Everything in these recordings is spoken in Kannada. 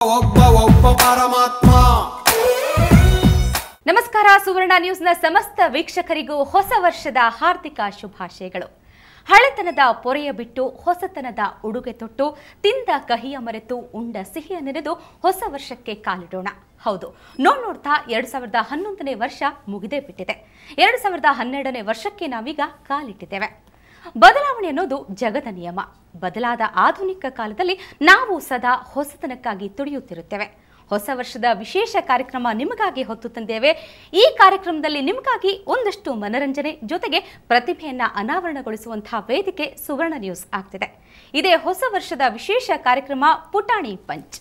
ಪರಮಾತ್ಮ. ನಮಸ್ಕಾರ. ಸುವರ್ಣ ನ್ಯೂಸ್ನ ಸಮಸ್ತ ವೀಕ್ಷಕರಿಗೂ ಹೊಸ ವರ್ಷದ ಹಾರ್ದಿಕ ಶುಭಾಶಯಗಳು. ಹಳೆತನದ ಪೊರೆಯ ಬಿಟ್ಟು ಹೊಸತನದ ಉಡುಗೆ ತೊಟ್ಟು, ತಿಂದ ಕಹಿಯ ಮರೆತು ಉಂಡ ಸಿಹಿಯ ನೆನೆದು ಹೊಸ ವರ್ಷಕ್ಕೆ ಕಾಲಿಡೋಣ. ಹೌದು, ನೋಡ್ತಾ 2011ನೇ ವರ್ಷ ಮುಗಿದೇ ಬಿಟ್ಟಿದೆ. 2012ನೇ ವರ್ಷಕ್ಕೆ ನಾವೀಗ ಕಾಲಿಟ್ಟಿದ್ದೇವೆ. ಬದಲಾವಣೆ ಅನ್ನೋದು ಜಗದ ನಿಯಮ. ಬದಲಾದ ಆಧುನಿಕ ಕಾಲದಲ್ಲಿ ನಾವು ಸದಾ ಹೊಸತನಕ್ಕಾಗಿ ತುಡಿಯುತ್ತಿರುತ್ತೇವೆ. ಹೊಸ ವರ್ಷದ ವಿಶೇಷ ಕಾರ್ಯಕ್ರಮ ನಿಮಗಾಗಿ ಹೊತ್ತು ತಂದೇವೆ. ಈ ಕಾರ್ಯಕ್ರಮದಲ್ಲಿ ನಿಮಗಾಗಿ ಒಂದಷ್ಟು ಮನರಂಜನೆ ಜೊತೆಗೆ ಪ್ರತಿಭೆಯನ್ನ ಅನಾವರಣಗೊಳಿಸುವಂತಹ ವೇದಿಕೆ ಸುವರ್ಣ ನ್ಯೂಸ್ ಆಗ್ತಿದೆ. ಇದೇ ಹೊಸ ವರ್ಷದ ವಿಶೇಷ ಕಾರ್ಯಕ್ರಮ ಪುಟಾಣಿ ಪಂಚ್.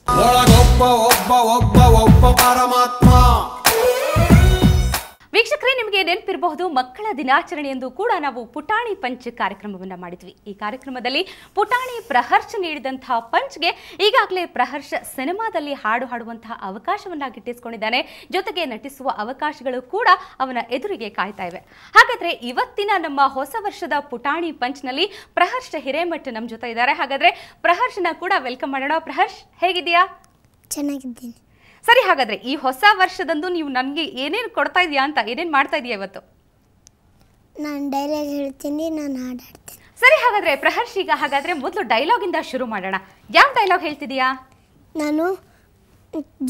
ವೀಕ್ಷಕರೇ, ನಿಮಗೆ ನೆನಪಿರಬಹುದು, ಮಕ್ಕಳ ದಿನಾಚರಣೆ ಎಂದು ಕೂಡ ನಾವು ಪುಟಾಣಿ ಪಂಚ್ ಕಾರ್ಯಕ್ರಮವನ್ನು ಮಾಡಿದ್ವಿ. ಈ ಕಾರ್ಯಕ್ರಮದಲ್ಲಿ ಪುಟಾಣಿ ಪ್ರಹರ್ಷ ನೀಡಿದಂತಹ ಪಂಚ್ಗೆ ಈಗಾಗಲೇ ಪ್ರಹರ್ಷ ಸಿನಿಮಾದಲ್ಲಿ ಹಾಡು ಹಾಡುವಂತಹ ಅವಕಾಶವನ್ನ ಗಿಟ್ಟಿಸಿಕೊಂಡಿದ್ದಾನೆ. ಜೊತೆಗೆ ನಟಿಸುವ ಅವಕಾಶಗಳು ಕೂಡ ಅವನ ಎದುರಿಗೆ ಕಾಯ್ತಾ ಇವೆ. ಹಾಗಾದ್ರೆ ಇವತ್ತಿನ ನಮ್ಮ ಹೊಸ ವರ್ಷದ ಪುಟಾಣಿ ಪಂಚ್ನಲ್ಲಿ ಪ್ರಹರ್ಷ ಹಿರೇಮಠ್ ನಮ್ಮ ಜೊತೆ ಇದ್ದಾರೆ. ಹಾಗಾದ್ರೆ ಪ್ರಹರ್ಷನ ಕೂಡ ವೆಲ್ಕಮ್ ಮಾಡೋಣ. ಪ್ರಹರ್ಷ್, ಹೇಗಿದೆಯಾ? ಚೆನ್ನಾಗಿದ್ದೀನಿ. ಸರಿ, ಹಾಗಾದ್ರೆ ಈ ಹೊಸ ವರ್ಷದಂದು ನೀವು ನನಗೆ ಏನೇನು ಕೊಡ್ತಾ ಇದೀಯಾ ಅಂತ, ಏನೇನು ಮಾಡ್ತಾ ಇದೀಯಾ ಇವತ್ತು? ನಾನು ಡೈಲಾಗ್ ಹೇಳ್ತೀನಿ, ನಾನು ಹಾಡಾಡ್ತೀನಿ. ಸರಿ, ಹಾಗಾದ್ರೆ ಪ್ರಹರ್ಷ್, ಈಗ ಹಾಗಾದ್ರೆ ಮೊದಲು ಡೈಲಾಗಿಂದ ಶುರು ಮಾಡೋಣ. ಯಾವ ಡೈಲಾಗ್ ಹೇಳ್ತಿದೀಯಾ? ನಾನು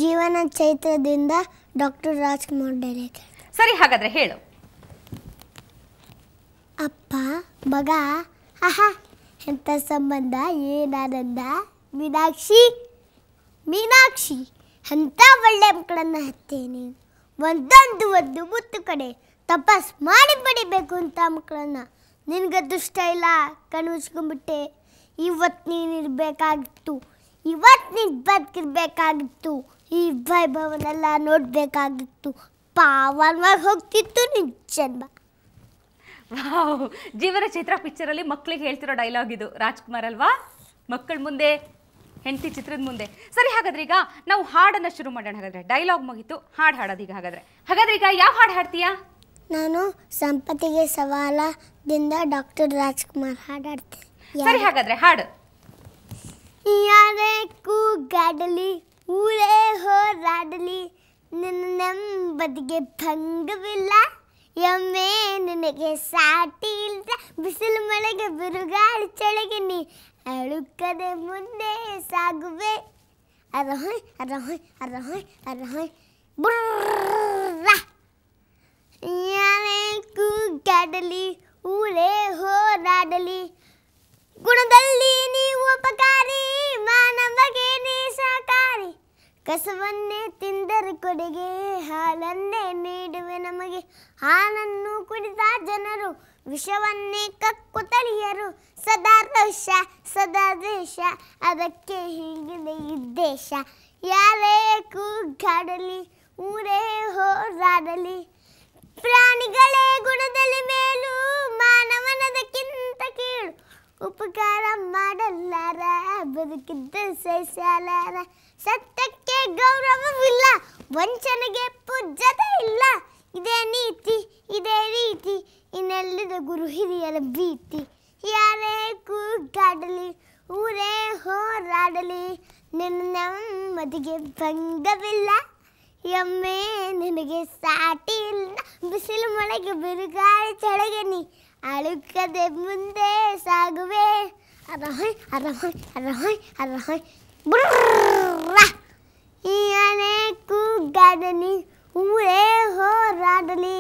ಜೀವನ ಚೈತ್ರದಿಂದ ಡಾಕ್ಟರ್ ರಾಜ್ಕುಮಾರ್ ಡೈಲಾಗ್. ಸರಿ, ಹಾಗಾದ್ರೆ ಹೇಳು. ಅಪ್ಪ ಮಗ ಆಹಾ ಎಂಥ ಸಂಬಂಧ, ಏನಾನಂದ, ಮೀನಾಕ್ಷಿ ಮೀನಾಕ್ಷಿ ಅಂತ ಒಳ್ಳೆ ಮಕ್ಕಳನ್ನು ಹತ್ತೇನೆ, ಒಂದು ಮುತ್ತು ಕಡೆ ತಪಸ್ ಮಾಡಿ ಬಡಿಬೇಕು ಅಂತ ಮಕ್ಕಳನ್ನು. ನಿನಗೆ ದುಷ್ಟ ಇಲ್ಲ, ಕಣ್ಮುಚ್ಕೊಂಡ್ಬಿಟ್ಟೆ. ಇವತ್ತು ನೀನಿರಬೇಕಾಗಿತ್ತು, ಇವತ್ತು ನೀನು ಬದುಕಿರ್ಬೇಕಾಗಿತ್ತು, ಈ ವೈಭವನೆಲ್ಲ ನೋಡಬೇಕಾಗಿತ್ತು. ಪಾವನವಾಗಿ ಹೋಗ್ತಿತ್ತು ನಿನ್ನ ಜನ್ಮ. ವಾವ್, ಜೀವನ ಚೈತ್ರ ಪಿಕ್ಚರಲ್ಲಿ ಮಕ್ಕಳಿಗೆ ಹೇಳ್ತಿರೋ ಡೈಲಾಗ್ ಇದು. ರಾಜ್ಕುಮಾರ್ ಅಲ್ವಾ? ಮಕ್ಕಳ ಮುಂದೆ, ಹೆಂಡತಿ ಚಿತ್ರದ ಮುಂದೆ. ಸರಿ, ಹಾಗಾದ್ರೆ ಈಗ ನಾವು ಹಾಡನ್ನು ಶುರು ಮಾಡೋಣ. ಹಾಗಾದ್ರೆ ಡೈಲಾಗ್ ಮುಗೀತು, ಹಾಡು ಹಾಡೋದೀಗ. ಹಾಗಾದ್ರೆ ಈಗ ಯಾವ ಹಾಡು ಹಾಡ್ತೀಯಾ? ನಾನು ಸಂಪತ್ತಿಗೆ ಸವಾಲದಿಂದ ಡಾಕ್ಟರ್ ರಾಜ್ಕುಮಾರ್ ಹಾಡಾಡ್ತೀನಿ. ಸರಿ, ಹಾಗಾದ್ರೆ ಹಾಡು. ಯಾರೇ ಕೂಗಾಡಲಿ, ಊರೇ ಹೋರಾಡಲಿ, ನಿನ್ನ ನೆಮ್ಮದಿಗೆ ಭಂಗವಿಲ್ಲ, ಎಮ್ಮೆ ನಿನಗೆ ಸಾಟಿ ಇಲ್ಲ, ಬಿಸಿಲು ಮಳೆಗೆ ಬಿರುಗಾಳಿ ಚಳಿಗೆ ನೀ ಅಳುಕದೆ ಮುಂದೆ ಸಾಗುವೆ. ಅರಹೊಯ್ ಅರಹೊಯ್ ಅರಹೊಯ್ ಅರಹೊಯ್ ಬುರ್ರ. ಯಾರೇ ಕೂಗಾಡಲಿ, ಊರೇ ಹೋರಾಡಲಿ, ಗುಣದಲ್ಲಿ ನೀವು ಉಪಕಾರಿ, ಮಾನವಗೆ ನೀ ಸಹಕಾರಿ, ಕಸವನ್ನೇ ತಿಂದರೆ ಕೊಡೆಗೆ, ಹಾಲನ್ನೇ ನೀಡುವೆ ನಮಗೆ, ಹಾಲನ್ನು ಕುಡಿದ ಜನರು ವಿಷವನ್ನೇ ಕಕ್ಕುತ್ತಲಿಯರು, ಸದಾ ರೋಷ ಸದಾ ದ್ವೇಷ, ಅದಕ್ಕೆ ಹೀಗಿದೆ ಉದ್ದೇಶ. ಯಾರೇ ಕೂಗಾಡಲಿ, ಊರೇ ಹೋರಾಡಲಿ, ಪ್ರಾಣಿಗಳೇ ಗುಣದಲ್ಲಿ ಮೇಲು, ಮಾನವನದಕ್ಕಿಂತ ಕೀಳು, ಉಪಕಾರ ಮಾಡಲಾರ, ಬದುಕಿದ್ದ ಸಹಿಸಲಾರ, ಸತ್ಯಕ್ಕೆ ಗೌರವವಿಲ್ಲ, ವಂಚನೆಗೆ ಪೂಜ್ಯತೆ ಇಲ್ಲ, ಇದೇ ನೀತಿ ಇದೇ ರೀತಿ, ಇನ್ನೆಲ್ಲದ ಗುರು ಹಿರಿಯರ ಭೀತಿ. ಯಾರೇ ಕೂಗಾಡಲಿ, ಊರೇ ಹೋರಾಡಲಿ, ನಿನ್ನ ನೆಮ್ಮದಿಗೆ ಭಂಗವಿಲ್ಲ, ಎಮ್ಮೆ ನಿನಗೆ ಸಾಟಿ ಇಲ್ಲ, ಬಿಸಿಲು ಮಳೆಗೆ ಬಿರುಗಾಳಿ ಚಳಿಗೆ ನೀ ಅಳುಕದೆ ಮುಂದೆ ಸಾಗುವೆ. ಅರಹೊಯ್ ಅರಹೊಯ್ ಅರಹೊಯ್ ಅರಹೊಯ್ ಬುರ್ರ. ಯಾರೇ ಕೂಗಾಡಲಿ, ಊರೇ ಹೋರಾಡಲಿ.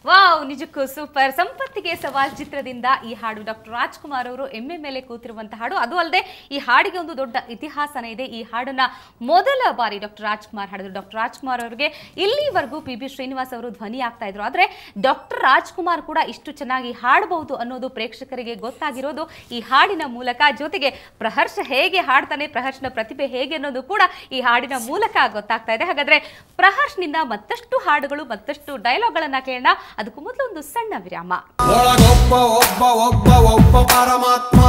ವಾವ್, ನಿಜಕ್ಕೂ ಸೂಪರ್. ಸಂಪತ್ತಿಗೆ ಸವಾಲ್ ಚಿತ್ರದಿಂದ ಈ ಹಾಡು. ಡಾಕ್ಟರ್ ರಾಜ್ಕುಮಾರ್ ಅವರು ಎಮ್ಮೆ ಮೇಲೆ ಕೂತಿರುವಂತಹ ಹಾಡು. ಅದು ಅಲ್ಲದೆ ಈ ಹಾಡಿಗೆ ಒಂದು ದೊಡ್ಡ ಇತಿಹಾಸನೇ ಇದೆ. ಈ ಹಾಡನ್ನ ಮೊದಲ ಬಾರಿ ಡಾಕ್ಟರ್ ರಾಜ್ಕುಮಾರ್ ಹಾಡಿದ್ರು. ಡಾಕ್ಟರ್ ರಾಜ್ಕುಮಾರ್ ಅವರಿಗೆ ಇಲ್ಲಿವರೆಗೂ ಪಿ ಶ್ರೀನಿವಾಸ್ ಅವರು ಧ್ವನಿ ಆಗ್ತಾ ಇದ್ರು. ಆದ್ರೆ ಡಾಕ್ಟರ್ ರಾಜ್ಕುಮಾರ್ ಕೂಡ ಇಷ್ಟು ಚೆನ್ನಾಗಿ ಹಾಡಬಹುದು ಅನ್ನೋದು ಪ್ರೇಕ್ಷಕರಿಗೆ ಗೊತ್ತಾಗಿರೋದು ಈ ಹಾಡಿನ ಮೂಲಕ. ಜೊತೆಗೆ ಪ್ರಹರ್ಷ ಹೇಗೆ ಹಾಡ್ತಾನೆ, ಪ್ರಹರ್ಷನ ಪ್ರತಿಭೆ ಹೇಗೆ ಅನ್ನೋದು ಕೂಡ ಈ ಹಾಡಿನ ಮೂಲಕ ಗೊತ್ತಾಗ್ತಾ ಇದೆ. ಹಾಗಾದ್ರೆ ಪ್ರಹರ್ಷನಿಂದ ಮತ್ತಷ್ಟು ಹಾಡುಗಳು, ಮತ್ತಷ್ಟು ಡೈಲಾಗ್ಗಳನ್ನ ಕೇಳೋಣ. ಅದಕ್ಕೂ ಮೊದಲು ಒಂದು ಸಣ್ಣ ವಿರಾಮ. ಪರಮಾತ್ಮ.